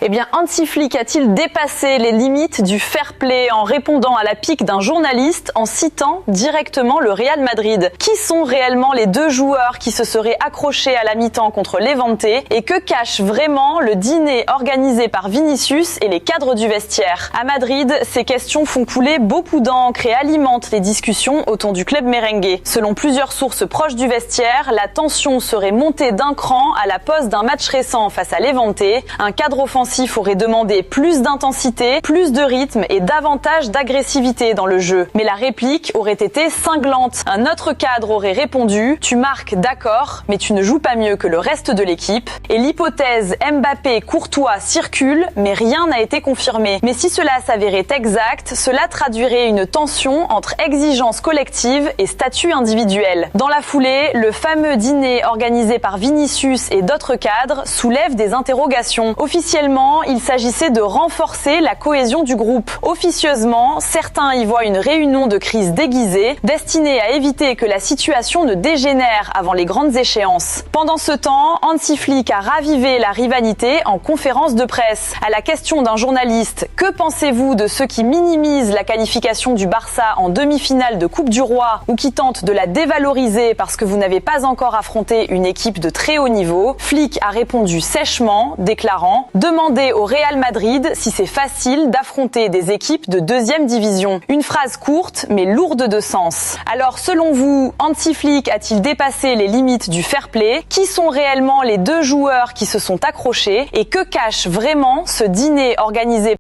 Eh bien, Hansi Flick a-t-il dépassé les limites du fair play en répondant à la pique d'un journaliste en citant directement le Real Madrid? Qui sont réellement les deux joueurs qui se seraient accrochés à la mi-temps contre Levante et que cache vraiment le dîner organisé par Vinicius et les cadres du vestiaire? À Madrid, ces questions font couler beaucoup d'encre et alimentent les discussions autour du club merengue. Selon plusieurs sources proches du vestiaire, la tension serait montée d'un cran à la pause d'un match récent face à Levante. Un cadre offensif aurait demandé plus d'intensité, plus de rythme et davantage d'agressivité dans le jeu. Mais la réplique aurait été cinglante. Un autre cadre aurait répondu « Tu marques, d'accord, mais tu ne joues pas mieux que le reste de l'équipe ». Et l'hypothèse Mbappé-Courtois circule, mais rien n'a été confirmé. Mais si cela s'avérait exact, cela traduirait une tension entre exigence collective et statut individuel. Dans la foulée, le fameux dîner organisé par Vinicius et d'autres cadres soulève des interrogations. Officiellement, il s'agissait de renforcer la cohésion du groupe. Officieusement, certains y voient une réunion de crise déguisée, destinée à éviter que la situation ne dégénère avant les grandes échéances. Pendant ce temps, Hansi Flick a ravivé la rivalité en conférence de presse. À la question d'un journaliste « Que pensez-vous de ceux qui minimisent la qualification du Barça en demi-finale de Coupe du Roi ou qui tentent de la dévaloriser parce que vous n'avez pas encore affronté une équipe de très haut niveau ?» Flick a répondu sèchement, déclarant « Demandez au Real Madrid si c'est facile d'affronter des équipes de deuxième division ». Une phrase courte mais lourde de sens. Alors selon vous, Hansi Flick a-t-il dépassé les limites du fair play? Qui sont réellement les deux joueurs qui se sont accrochés? Et que cache vraiment ce dîner organisé